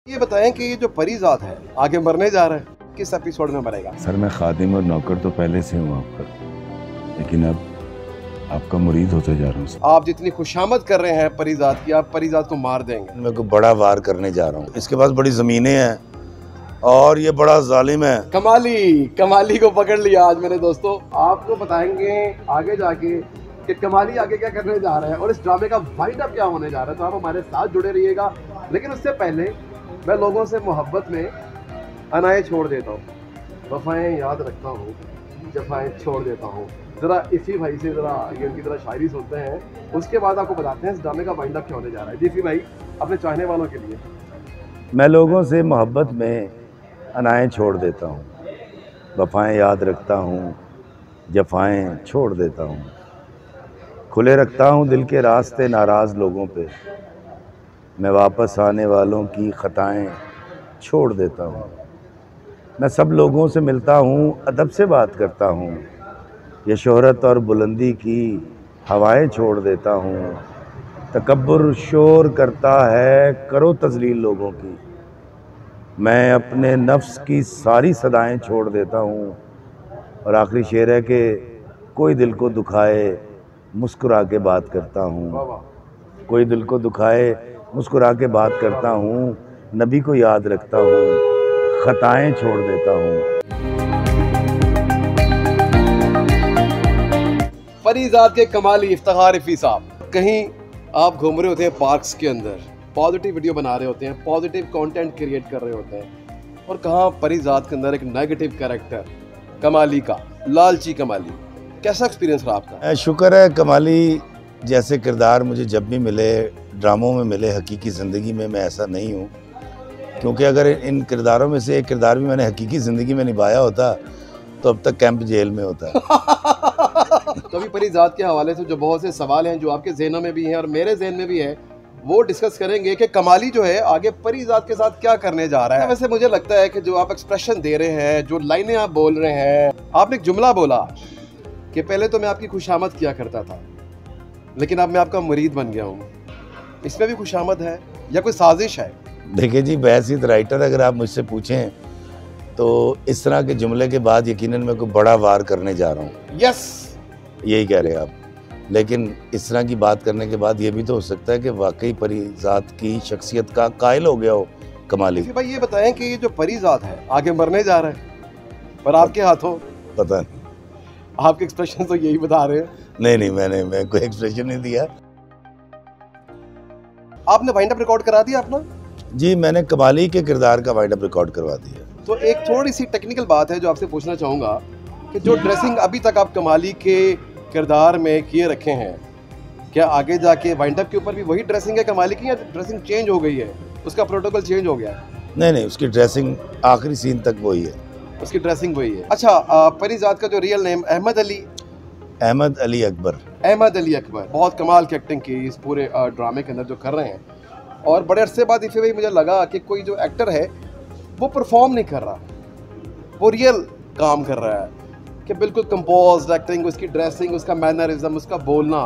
ये बताएं कि ये जो परीज़ाद है आगे मरने जा रहा है, किस एपिसोड में मरेगा? सर मैं खादिम और नौकर तो पहले से हूँ आपका, लेकिन अब आपका मुरीद होते जा रहा हूँ। आप जितनी खुशामद कर रहे हैं परीज़ाद की, आप परीज़ाद को मार देंगे। मैं कोई बड़ा वार करने जा रहा हूँ। इसके पास बड़ी ज़मीनें हैं और ये बड़ा जालिम है। कमाली को पकड़ लिया आज मेरे दोस्तों। आपको बताएंगे आगे जाके कि कमाली आगे क्या करने जा रहा है और इस ड्रामे का वाइंड अप क्या होने जा रहा है, तो आप हमारे साथ जुड़े रहिएगा। लेकिन उससे पहले मैं लोगों से मोहब्बत में अनाएं छोड़ देता हूँ, वफ़ाएं याद रखता हूँ, जफ़ाएं छोड़ देता हूँ। ज़रा इसी भाई से ज़रा ये उनकी तरह शायरी सुनते हैं, उसके बाद आपको बताते हैं इस ड्रामे का वाइंड अप क्या होने जा रहा है। इसी भाई अपने चाहने वालों के लिए। मैं लोगों से मोहब्बत में अनाएं छोड़ देता हूँ, वफ़ाएं याद रखता हूँ, जफ़ाएं छोड़ देता हूँ। खुले रखता हूँ दिल के रास्ते नाराज़ लोगों पे, मैं वापस आने वालों की ख़ताएं छोड़ देता हूँ। मैं सब लोगों से मिलता हूँ, अदब से बात करता हूँ, ये शोहरत और बुलंदी की हवाएं छोड़ देता हूँ। तकब्बुर शोर करता है, करो तज़लील लोगों की, मैं अपने नफ्स की सारी सदाएं छोड़ देता हूँ। और आखिरी शेर है कि कोई दिल को दुखाए मुस्कुरा के बात करता हूँ, कोई दिल को दुखाए मुस्कुरा के बात करता हूँ, नबी को याद रखता हूँ, ख़ताएं छोड़ देता हूँ। परीज़ाद के कमाली इफ्तिखार रफ़ी साहब, कहीं आप घूम रहे होते हैं पार्क्स के अंदर, पॉजिटिव वीडियो बना रहे होते हैं, पॉजिटिव कंटेंट क्रिएट कर रहे होते हैं, और कहाँ परीज़ाद के अंदर एक नेगेटिव कैरेक्टर कमाली का, लालची कमाली। कैसा एक्सपीरियंस रहा आपका? शुक्र है कमाली जैसे किरदार मुझे जब भी मिले, ड्रामों में मिले, हकीकी ज़िंदगी में मैं ऐसा नहीं हूँ, क्योंकि अगर इन किरदारों में से एक किरदार भी मैंने हकीकी ज़िंदगी में निभाया होता तो अब तक कैंप जेल में होता। तो अभी परीज़ाद के हवाले से जो बहुत से सवाल हैं जो आपके ज़हनों में भी हैं और मेरे ज़हन में भी है, वो डिस्कस करेंगे कि कमाली जो है आगे परीज़ाद के साथ क्या करने जा रहा है। वैसे मुझे लगता है कि जो आप एक्सप्रेशन दे रहे हैं, जो लाइनें आप बोल रहे हैं, आपने एक जुमला बोला कि पहले तो मैं आपकी खुशामद किया करता था लेकिन अब मैं आपका मुरीद बन गया हूँ। इसमें भी खुशामद है या कोई साजिश है? देखिए जी, बैसित राइटर अगर आप मुझसे पूछें तो इस तरह के जुमले के बाद यकीनन मैं कोई बड़ा वार करने जा रहा हूँ। यस, यही कह रहे हैं आप। लेकिन इस तरह की बात करने के बाद ये भी तो हो सकता है कि वाकई परीज़ाद की शख्सियत का कायल हो गया हो कमाली। भाई ये बताएं कि ये जो परीज़ाद है आगे मरने जा रहा है पर आपके हाथों, पता नहीं, आपके एक्सप्रेशन तो यही बता रहे हैं। नहीं मैं कोई एक्सप्रेशन नहीं दिया। आपने वाइंड अप रिकॉर्ड करा दिया अपना? जी, मैंने कमाली के किरदार का वाइंड अप रिकॉर्ड करवा दिया। तो एक थोड़ी सी टेक्निकल बात है जो आपसे पूछना चाहूँगा कि जो ड्रेसिंग अभी तक आप कमाली के किरदार में किए रखे हैं, क्या आगे जाके वाइंड अप के ऊपर भी वही ड्रेसिंग है कमाली की या ड्रेसिंग चेंज हो गई है, उसका प्रोटोकॉल चेंज हो गया है? नहीं, उसकी ड्रेसिंग आखिरी सीन तक वही है। उसकी ड्रेसिंग वही है। अच्छा, परीज़ाद का जो रियल नेम अहमद अली अकबर, बहुत कमाल की एक्टिंग की इस पूरे ड्रामे के अंदर जो कर रहे हैं, और बड़े अरसे बाद इफ़े भाई मुझे लगा कि कोई जो एक्टर है वो परफॉर्म नहीं कर रहा, वो रियल काम कर रहा है कि बिल्कुल कंपोज्ड एक्टिंग, उसकी ड्रेसिंग, उसका मैनरिज्म, उसका बोलना।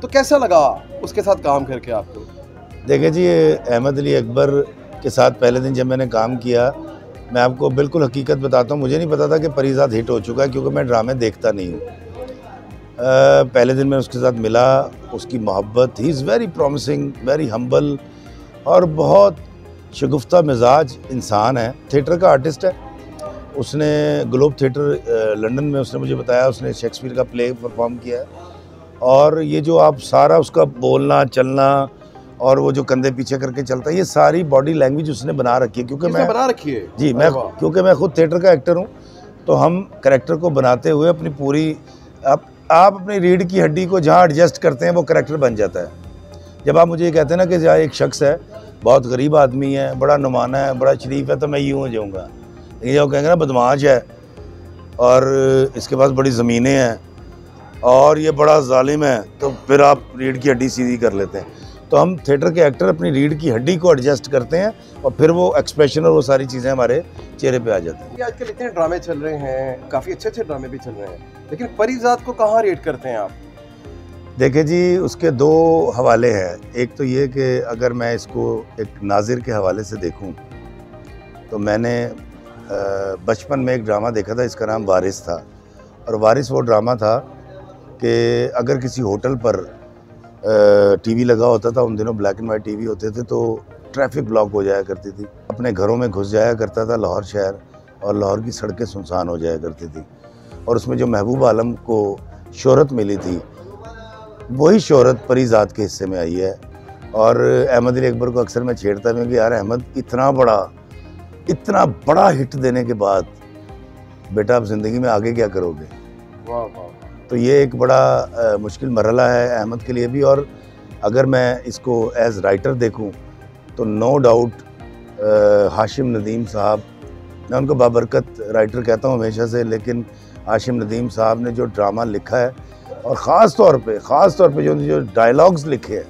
तो कैसा लगा उसके साथ काम करके आपको? देखिए जी, अहमद अली अकबर के साथ पहले दिन जब मैंने काम किया, मैं आपको बिल्कुल हकीकत बताता हूँ, मुझे नहीं पता था कि परीज़ाद हिट हो चुका है, क्योंकि मैं ड्रामे देखता नहीं हूँ। पहले दिन मैं उसके साथ मिला, उसकी मोहब्बत, he is very promising, very humble और बहुत शगुफ्ता मिजाज इंसान है। थिएटर का आर्टिस्ट है, उसने ग्लोब थिएटर लंदन में, उसने मुझे बताया, उसने शेक्सपियर का प्ले परफॉर्म किया है। और ये जो आप सारा उसका बोलना चलना और वो जो कंधे पीछे करके चलता है, ये सारी बॉडी लैंग्वेज उसने बना रखी है। क्योंकि मैं बना रखी है जी, मैं क्योंकि मैं खुद थिएटर का एक्टर हूँ, तो हम कैरेक्टर को बनाते हुए अपनी पूरी आप अपनी रीढ़ की हड्डी को जहाँ एडजस्ट करते हैं वो कैरेक्टर बन जाता है। जब आप मुझे ये कहते हैं ना कि जहाँ एक शख्स है, बहुत गरीब आदमी है, बड़ा नुमाना है, बड़ा शरीफ है, तो मैं यूँ हो जाऊँगा। लेकिन जब कहेंगे ना बदमाश है और इसके पास बड़ी ज़मीनें हैं और ये बड़ा जालिम है, तो फिर आप रीढ़ की हड्डी सीधी कर लेते हैं। तो हम थिएटर के एक्टर अपनी रीढ़ की हड्डी को एडजस्ट करते हैं और फिर वो एक्सप्रेशन और वो सारी चीज़ें हमारे चेहरे पे आ जाती हैं। आजकल इतने ड्रामे चल रहे हैं, काफ़ी अच्छे ड्रामे भी चल रहे हैं, लेकिन परीज़ाद को कहाँ रेट करते हैं आप? देखिए जी, उसके दो हवाले हैं। एक तो ये कि अगर मैं इसको एक नाजिर के हवाले से देखूं तो मैंने बचपन में एक ड्रामा देखा था, इसका नाम वारिस था। और वारिस वो ड्रामा था कि अगर किसी होटल पर टीवी लगा होता था, उन दिनों ब्लैक एंड वाइट टीवी होते थे, तो ट्रैफिक ब्लॉक हो जाया करती थी। अपने घरों में घुस जाया करता था लाहौर शहर, और लाहौर की सड़कें सुनसान हो जाया करती थी। और उसमें जो महबूब आलम को शोहरत मिली थी, वही शोहरत परीज़ात के हिस्से में आई है। और अहमद अली अकबर को अक्सर मैं छेड़ता हूँ कि यार अहमद, इतना बड़ा हिट देने के बाद बेटा आप ज़िंदगी में आगे क्या करोगे। वाह वाह। तो ये एक बड़ा मुश्किल मरहला है अहमद के लिए भी। और अगर मैं इसको एज़ राइटर देखूं तो नो डाउट हाशिम नदीम साहब, मैं उनको बाबरकत राइटर कहता हूं हमेशा से, लेकिन हाशिम नदीम साहब ने जो ड्रामा लिखा है, और ख़ास तौर पे जो डायलॉग्स लिखे हैं,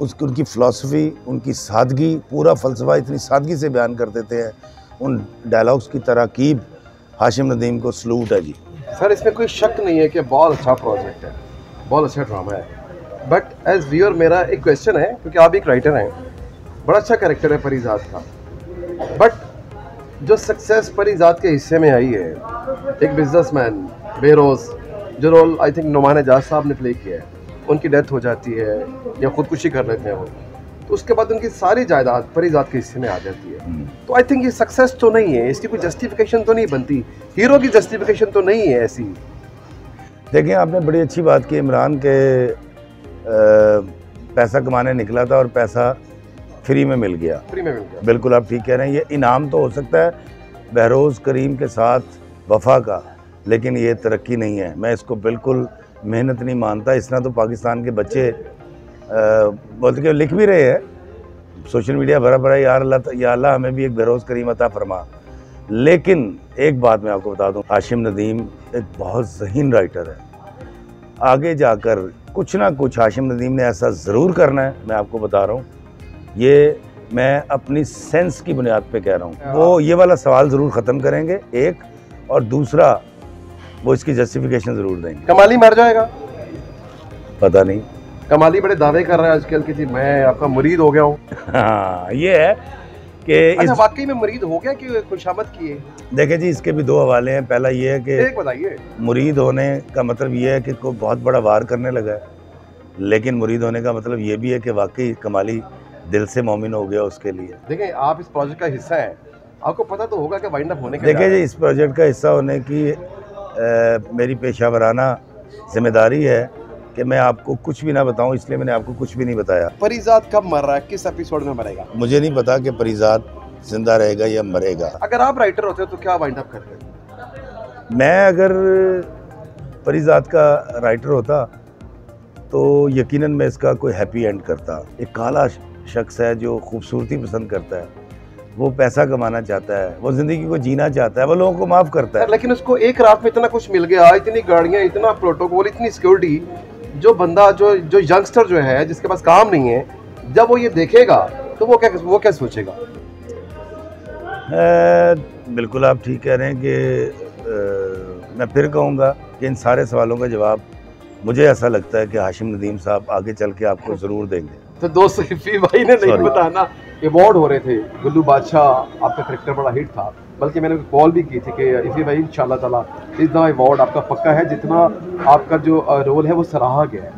उनकी फ़िलासफ़ी, उनकी सादगी, पूरा फ़लसफ़ा इतनी सादगी से बयान कर देते हैं। उन डायलॉग्स की तरकीब हाशिम नदीम को सलूट है जी। सर इसमें कोई शक नहीं है कि बहुत अच्छा प्रोजेक्ट है, बहुत अच्छा ड्रामा है। बट एज व्यूअर मेरा एक क्वेश्चन है, क्योंकि आप एक राइटर हैं, बड़ा अच्छा कैरेक्टर है परीज़ात का, बट जो सक्सेस परीज़ात के हिस्से में आई है, एक बिजनेसमैन बेरोज़, जो role I think Numan Ejaz साहब ने प्ले किया है, उनकी डेथ हो जाती है या ख़ुदकुशी कर लेते हैं वो, तो उसके बाद उनकी सारी जायदाद परीज़ात के हिस्से में आ जाती है। तो आई थिंक ये सक्सेस तो नहीं है, इसकी कोई जस्टिफिकेशन तो नहीं बनती, हीरो की जस्टिफिकेशन तो नहीं है ऐसी। देखिए आपने बड़ी अच्छी बात की, इमरान के पैसा कमाने निकला था और पैसा फ्री में मिल गया। बिल्कुल आप ठीक कह रहे हैं। ये इनाम तो हो सकता है बहरोज़ करीम के साथ वफा का, लेकिन ये तरक्की नहीं है। मैं इसको बिल्कुल मेहनत नहीं मानता। इस तरह तो पाकिस्तान के बच्चे बोलते कि लिख भी रहे हैं सोशल मीडिया भरा भरा, या अल्लाह हमें भी एक बहरोज़ करीम अता फरमा। लेकिन एक बात मैं आपको बता दूं, हाशिम नदीम एक बहुत ज़हीन राइटर है। आगे जाकर कुछ ना कुछ हाशिम नदीम ने ऐसा ज़रूर करना है, मैं आपको बता रहा हूँ। ये मैं अपनी सेंस की बुनियाद पे कह रहा हूँ। वो ये वाला सवाल ज़रूर ख़त्म करेंगे एक, और दूसरा वो इसकी जस्टिफिकेशन ज़रूर देंगे। कमाली मर जाएगा? पता नहीं। कमाली बड़े दावे कर रहा है आजकल कि मैं आपका मुरीद हो गया हूँ। हाँ, ये है कि अच्छा, वाकई में मुरीद हो गया कि खुशामद किए? देखिए जी, इसके भी दो हवाले हैं। पहला ये है कि एक बताइए। मुरीद होने का मतलब ये है कि कोई बहुत बड़ा वार करने लगा है, लेकिन मुरीद होने का मतलब ये भी है कि वाकई कमाली दिल से मोमिन हो गया उसके लिए। देखिए आप इस प्रोजेक्ट का हिस्सा हैं, आपको पता तो होगा कि वाइंड अप होने का। देखिए जी, इस प्रोजेक्ट का हिस्सा होने की मेरी पेशावराना जिम्मेदारी है कि मैं आपको कुछ भी ना बताऊं, इसलिए मैंने आपको कुछ भी नहीं बताया। परीज़ात कब मर रहा है, किस एपिसोड में मरेगा? मुझे नहीं पता कि परीज़ात जिंदा रहेगा या मरेगा। अगर आप राइटर होते तो क्या वाइंड अप करते? मैं अगर परीज़ात का राइटर होता तो यकीनन मैं इसका कोई हैप्पी एंड करता। एक काला शख्स है जो खूबसूरती पसंद करता है, वो पैसा कमाना चाहता है, वो ज़िंदगी को जीना चाहता है, वो लोगों को माफ़ करता है। लेकिन उसको एक रात में इतना कुछ मिल गया, इतनी गाड़ियाँ, इतना प्रोटोकॉल, इतनी सिक्योरिटी, जो बंदा जो यंगस्टर जो है जिसके पास काम नहीं है, जब वो ये देखेगा तो वो क्या सोचेगा? बिल्कुल आप ठीक कह रहे हैं कि मैं फिर कहूँगा कि इन सारे सवालों का जवाब मुझे ऐसा लगता है कि हाशिम नदीम साहब आगे चल के आपको ज़रूर देंगे। तो दोस्त इफ़ी भाई ने नहीं बताना, अवार्ड हो रहे थे, गुल्लू बादशाह आपका करेक्टर बड़ा हिट था, बल्कि मैंने कॉल भी की थी कि इफ़ी भाई इंशाल्लाह ताला इस दफ़ा अवार्ड आपका पक्का है, जितना आपका जो रोल है वो सराहा गया है,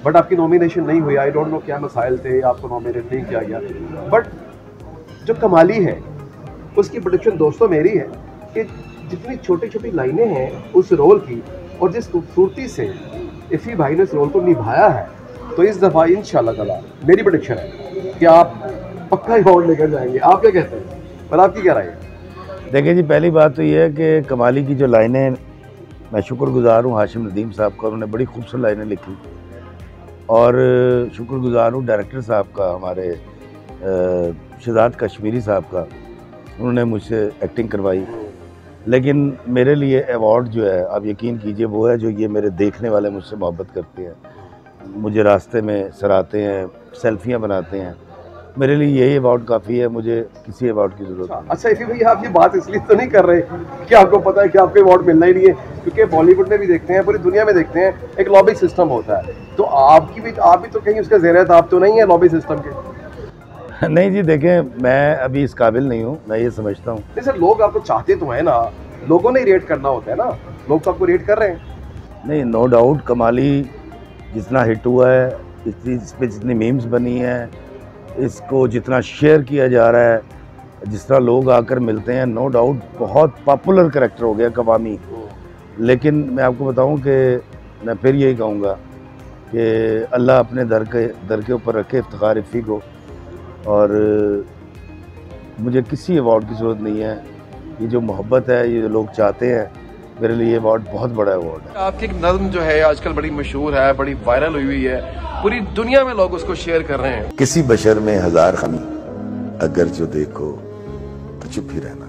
बट आपकी नॉमिनेशन नहीं हुई। आई डोंट नो क्या मसाइल थे, आपको नॉमिनेट नहीं किया गया। बट जो कमाली है उसकी प्रोडक्शन दोस्तों मेरी है कि जितनी छोटी छोटी लाइनें हैं उस रोल की, और जिस खूबसूरती से इफ़ी भाई ने इस रोल को निभाया है, तो इस दफ़ा इंशाल्लाह ताला मेरी प्रेडिक्शन है कि आप पक्का अवार्ड लेकर जाएंगे। आप क्या कहते हैं, और आपकी क्या राय है? देखिए जी, पहली बात तो ये है कि कमाली की जो लाइनें, मैं शुक्रगुजार हूँ हाशिम नदीम साहब का, उन्होंने बड़ी खूबसूरत लाइनें लिखी, और शुक्रगुजार हूँ डायरेक्टर साहब का, हमारे शहजाद कश्मीरी साहब का, उन्होंने मुझसे एक्टिंग करवाई। लेकिन मेरे लिए अवार्ड जो है, आप यकीन कीजिए, वो है जो ये मेरे देखने वाले मुझसे मोहब्बत करते हैं, मुझे रास्ते में सराहते हैं, सेल्फियाँ बनाते हैं। मेरे लिए यही अवार्ड काफ़ी है, मुझे किसी अवार्ड की ज़रूरत नहीं। अच्छा इफ़ी भाई, आप ये बात इसलिए तो नहीं कर रहे कि आपको पता है कि आपको अवार्ड मिलना ही नहीं है, क्योंकि बॉलीवुड में भी देखते हैं, पूरी दुनिया में देखते हैं, एक लॉबी सिस्टम होता है, तो आप भी तो कहीं उसका ज़ेर-ए-ताब तो नहीं है लॉबी सिस्टम के? नहीं जी, देखें मैं अभी इस काबिल नहीं हूँ, मैं ये समझता हूँ। नहीं सर, लोग आपको चाहते तो है ना, लोगों ने रेट करना होता है ना, लोग तो आपको रेट कर रहे हैं। नहीं, नो डाउट कमाली जितना हिट हुआ है, इस पे जितनी मीम्स बनी हैं, इसको जितना शेयर किया जा रहा है, जिस तरह लोग आकर मिलते हैं, नो डाउट बहुत पॉपुलर करैक्टर हो गया कवामी। लेकिन मैं आपको बताऊं कि मैं फिर यही कहूँगा कि अल्लाह अपने दर के ऊपर रखे इफ्तिखार इफ़ी को, और मुझे किसी अवार्ड की ज़रूरत नहीं है। ये जो मोहब्बत है, ये जो लोग चाहते हैं, मेरे लिए अवार्ड बहुत बड़ा अवार्ड है। आपकी एक नज़्म जो है आजकल बड़ी मशहूर है, बड़ी वायरल हुई है, पूरी दुनिया में लोग उसको शेयर कर रहे हैं। किसी बशर में हजार खामी, अगर जो देखो तो चुप ही रहना।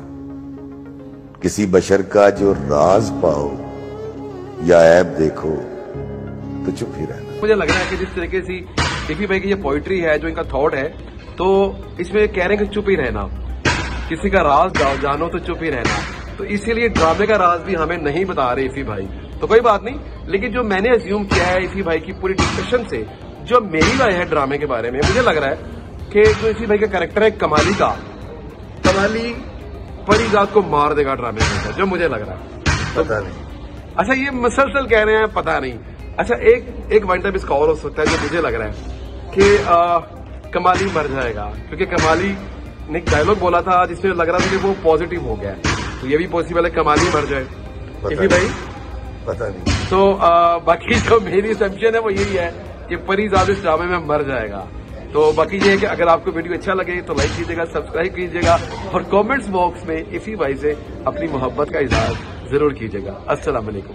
किसी बशर का जो राज पाओ या ऐब देखो तो चुप ही रहना। मुझे लग रहा है कि जिस तरीके से इफ़ी भाई की ये पोइट्री है, जो इनका थॉट है, तो इसमें कह रहे हैं कि चुप ही रहना, किसी का राज जानो तो चुप ही रहना। तो इसीलिए ड्रामे का राज भी हमें नहीं बता रहे इफ़ी भाई, तो कोई बात नहीं। लेकिन जो मैंने अज्यूम किया है इफ़ी भाई की पूरी डिस्कशन से, जो मेरी राय है ड्रामे के बारे में, मुझे लग रहा है कि जो इफ़ी भाई का कैरेक्टर है कमाली का, कमाली परिजात को मार देगा ड्रामे के अंदर, जो मुझे लग रहा है। पता नहीं, अच्छा ये मुसलसल कह रहे हैं, पता नहीं। अच्छा एक वन टाइम इसका और हो सकता है, जो मुझे लग रहा है कि कमाली मर जाएगा, क्योंकि कमाली ने एक डायलॉग बोला था जिसमें लग रहा था कि वो पॉजिटिव हो गया है, तो ये भी पॉसिबल है कमाली मर जाए। इफ़ी भाई पता नहीं। तो बाकी जो मेरी असम्पशन है वो यही है कि परिजात इस ड्रामे में मर जाएगा। तो बाकी ये है कि अगर आपको वीडियो अच्छा लगे तो लाइक कीजिएगा, सब्सक्राइब कीजिएगा, और कमेंट्स बॉक्स में इफ़ी भाई से अपनी मोहब्बत का इजहार जरूर कीजिएगा। अस्सलाम वालेकुम।